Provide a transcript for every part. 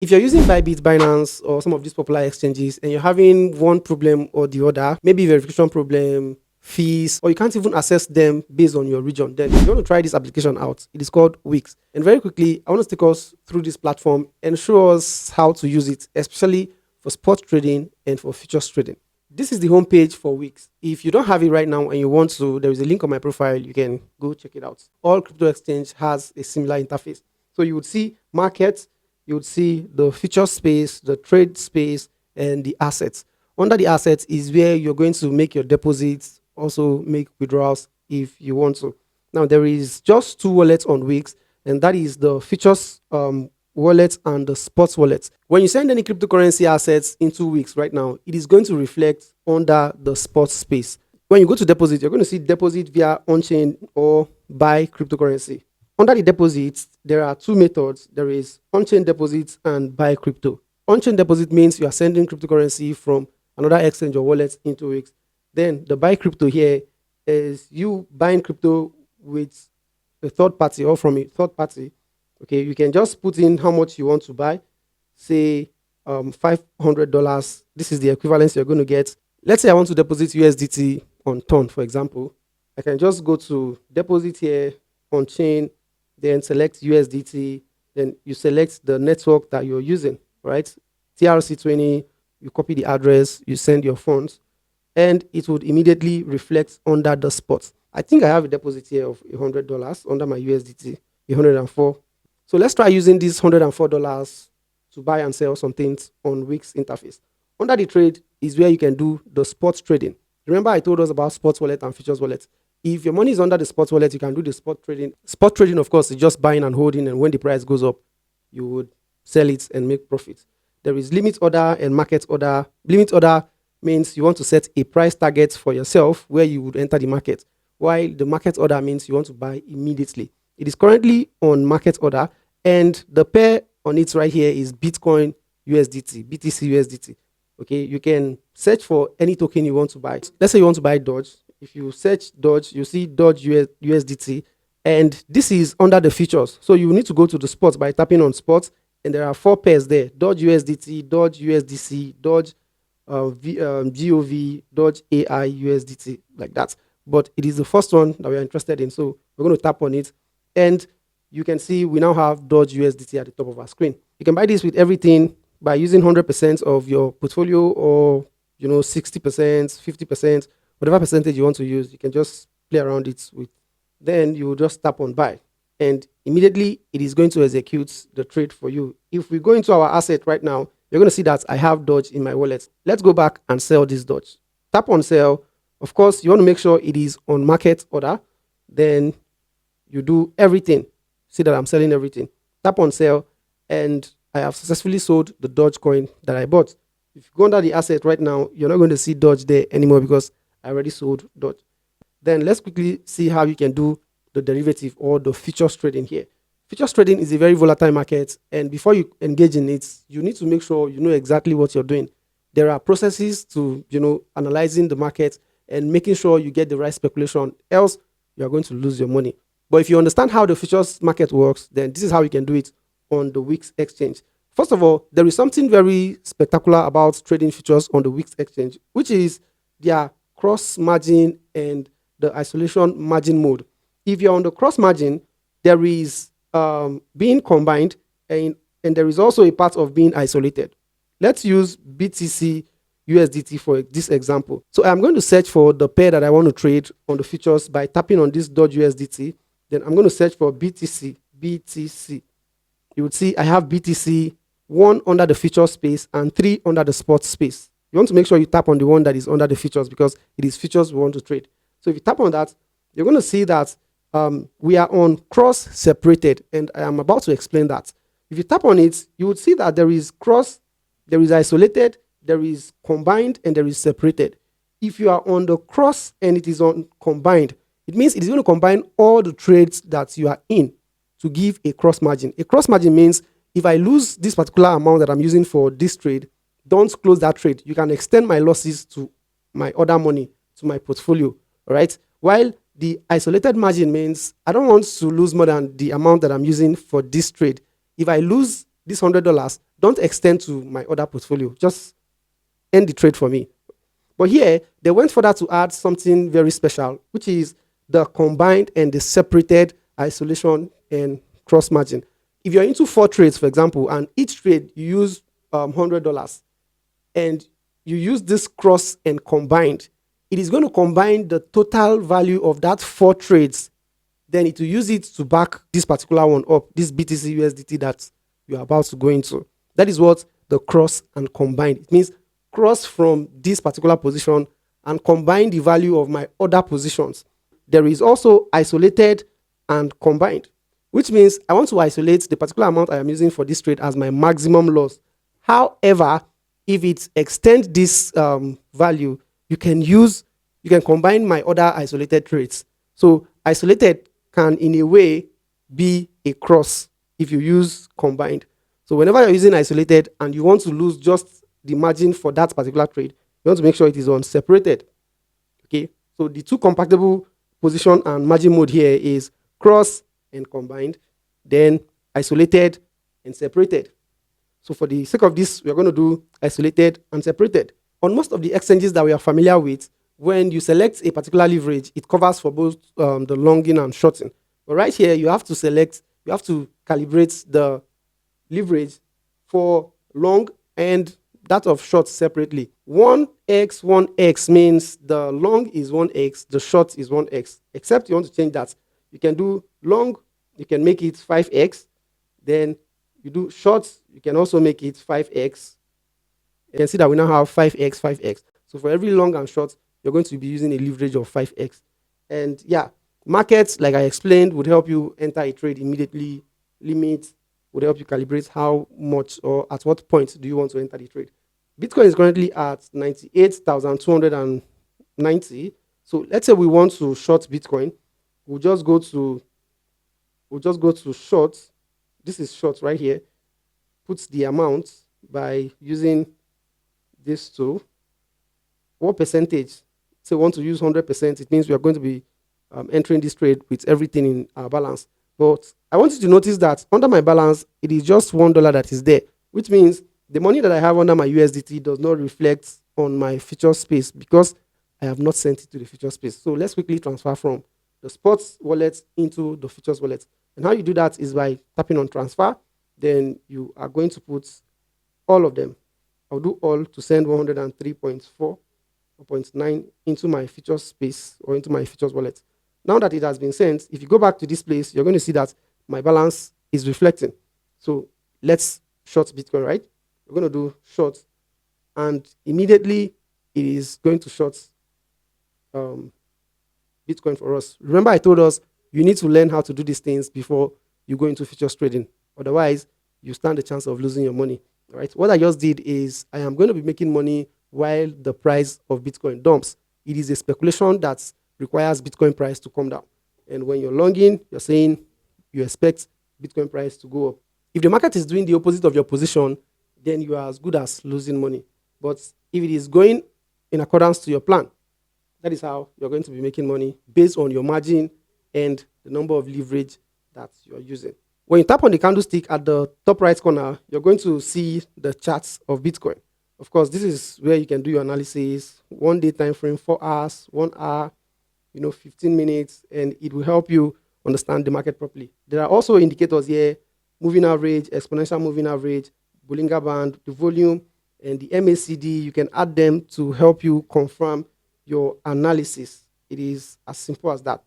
If you're using Bybit, Binance, or some of these popular exchanges, and you're having one problem or the other, maybe verification problem, fees, or you can't even access them based on your region, then you want to try this application out. It is called Weex. And very quickly, I want to take us through this platform and show us how to use it, especially for spot trading and for futures trading. This is the homepage for Weex. If you don't have it right now and you want to, there is a link on my profile. You can go check it out. All crypto exchange has a similar interface. So you would see markets, you would see the future space, the trade space, and the assets. Under the assets is where you're going to make your deposits, also make withdrawals if you want to. Now, there is just two wallets on Wix, and that is the futures wallet and the sports wallet. When you send any cryptocurrency assets into Wix right now, it is going to reflect under the sports space. When you go to deposit, you're going to see deposit via on-chain or buy cryptocurrency. Under the deposits, there are two methods. There is on-chain deposits and buy crypto. On-chain deposit means you are sending cryptocurrency from another exchange or wallet into Wix. Then the buy crypto here is you buying crypto with a third party or from a third party. Okay, you can just put in how much you want to buy, say $500. This is the equivalence you're going to get. Let's say I want to deposit USDT on Ton, for example. I can just go to deposit here on chain, then select USDT, then you select the network that you're using, right? TRC20, you copy the address, you send your funds, and it would immediately reflect under the spot. I think I have a deposit here of $100 under my USDT, 104. So let's try using this $104 to buy and sell some things on Wix interface. Under the trade is where you can do the spot trading. Remember I told us about sports wallet and futures wallet. If your money is under the sports wallet, you can do the spot trading. Spot trading, of course, is just buying and holding, and when the price goes up, you would sell it and make profit. There is limit order and market order. Limit order means you want to set a price target for yourself where you would enter the market, while the market order means you want to buy immediately. It is currently on market order, and the pair on it right here is Bitcoin USDT, BTC USDT. Okay, you can search for any token you want to buy. Let's say you want to buy Doge. If you search Doge, you see Doge USDT, and this is under the features. So you need to go to the spots by tapping on spots, and there are four pairs there: Doge USDT, Doge USDC, Doge GOV, Doge AI USDT, like that. But it is the first one that we are interested in, so we're going to tap on it, and you can see we now have Doge USDT at the top of our screen. You can buy this with everything by using 100% of your portfolio, or 60%, 50%, whatever percentage you want to use. You can just play around it with. Then you will just tap on buy, and immediately it is going to execute the trade for you. If we go into our asset right now, you're going to see that I have Doge in my wallet. Let's go back and sell this Doge. Tap on sell. Of course, you want to make sure it is on market order. Then you do everything. See that I'm selling everything. Tap on sell, and I have successfully sold the Doge coin that I bought. If you go under the asset right now, you're not going to see Doge there anymore because I already sold Doge. Then let's quickly see how you can do the derivative or the futures trading here. Futures trading is a very volatile market, and before you engage in it, you need to make sure you know exactly what you're doing. There are processes to, analyzing the market and making sure you get the right speculation, else you're going to lose your money. But if you understand how the futures market works, then this is how you can do it on the Wix exchange. First of all, there is something very spectacular about trading futures on the Wix exchange, which is their cross margin and the isolation margin mode. If you're on the cross margin, there is being combined, and there is also a part of being isolated. Let's use BTC USDT for this example. So I'm going to search for the pair that I want to trade on the futures by tapping on this Doge USDT. Then I'm going to search for BTC. You would see I have BTC 1 under the future space and 3 under the spot space. You want to make sure you tap on the one that is under the futures because it is futures we want to trade. So if you tap on that, you're going to see that we are on cross separated, and I am about to explain that. If you tap on it, you would see that there is cross, there is isolated, there is combined, and there is separated. If you are on the cross and it is on combined, it means it is going to combine all the trades that you are in to give a cross margin. A cross margin means if I lose this particular amount that I'm using for this trade, don't close that trade. You can extend my losses to my other money, to my portfolio, all right? While the isolated margin means I don't want to lose more than the amount that I'm using for this trade. If I lose this $100, Don't extend to my other portfolio. Just end the trade for me. But here, they went further to add something very special, which is the combined and the separated isolation and cross margin. If you're into 4 trades, for example, and each trade you use $100, and you use this cross and combined, it is going to combine the total value of that 4 trades. Then it will use it to back this particular one up, this BTC USDT that you're about to go into. That is what the cross and combined. It means cross from this particular position and combine the value of my other positions. There is also isolated and combined, which means I want to isolate the particular amount I am using for this trade as my maximum loss. However, if it extends this value, you can combine my other isolated trades. So isolated can in a way be a cross if you use combined. So whenever you're using isolated and you want to lose just the margin for that particular trade, you want to make sure it is on separated. Okay, so the two compatible position and margin mode here is cross and combined, then isolated and separated. So for the sake of this, we are going to do isolated and separated. On most of the exchanges that we are familiar with, when you select a particular leverage, it covers for both the longing and shorting. But right here, you have to calibrate the leverage for long and that of short separately. 1x means the long is 1x, the short is 1x. Except you want to change that. You can do long, you can make it 5x. Then you do short, you can also make it 5x. You can see that we now have 5x, 5x. So for every long and short, you're going to be using a leverage of 5x. And yeah, markets, like I explained, would help you enter a trade immediately. Limits would help you calibrate how much or at what point do you want to enter the trade. Bitcoin is currently at 98,290. So let's say we want to short Bitcoin. We'll just go to short. This is short right here. Put the amount by using this tool. What percentage? So we want to use 100%. It means we are going to be entering this trade with everything in our balance. But I want you to notice that under my balance, it is just $1 that is there, which means the money that I have under my USDT does not reflect on my future space because I have not sent it to the future space. So let's quickly transfer from the spots wallet into the futures wallet. And how you do that is by tapping on transfer. Then you are going to put all of them. I'll do all to send 103.4 or 0.9 into my futures space or into my futures wallet. Now that it has been sent, if you go back to this place, you're going to see that my balance is reflecting. So let's short Bitcoin, right? We're going to do short, and immediately it is going to short Bitcoin for us. Remember, I told us you need to learn how to do these things before you go into futures trading. Otherwise, you stand a chance of losing your money. All right. What I just did is I am going to be making money while the price of Bitcoin dumps. It is a speculation that requires Bitcoin price to come down. And when you're longing, you're saying you expect Bitcoin price to go up. If the market is doing the opposite of your position, then you are as good as losing money. But if it is going in accordance to your plan, that is how you're going to be making money based on your margin and the number of leverage that you're using. When you tap on the candlestick at the top right corner, you're going to see the charts of Bitcoin. Of course, this is where you can do your analysis, 1 day time frame, 4 hours, 1 hour, 15 minutes, and it will help you understand the market properly. There are also indicators here, moving average, exponential moving average, Bollinger Band, the volume, and the MACD. You can add them to help you confirm your analysis. It is as simple as that.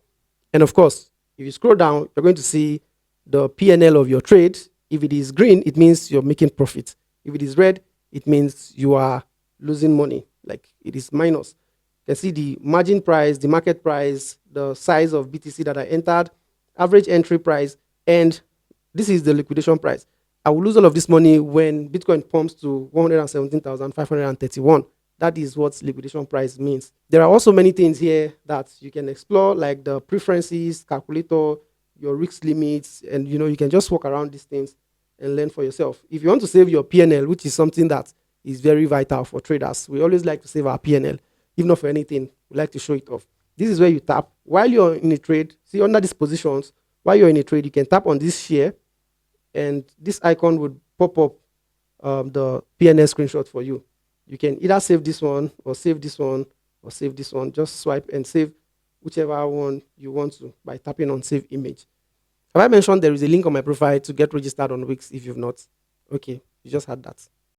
And of course, if you scroll down, you're going to see the P&L of your trade. If it is green, it means you're making profit. If it is red, it means you are losing money, like it is minus. You can see the margin price, the market price, the size of BTC that I entered, average entry price, and this is the liquidation price. I will lose all of this money when Bitcoin pumps to 117,531. That is what liquidation price means. There are also many things here that you can explore, like the preferences, calculator, your risk limits, and you can just walk around these things and learn for yourself. If you want to save your P&L, which is something that is very vital for traders, we always like to save our P&L. If not for anything, we like to show it off. This is where you tap. While you're in a trade, see under these positions, while you're in a trade, you can tap on this share, and this icon would pop up the PNS screenshot for you. You can either save this one or save this one or save this one. Just swipe and save whichever one you want to by tapping on save image. Have I mentioned there is a link on my profile to get registered on Wix if you've not? Okay, you just had that.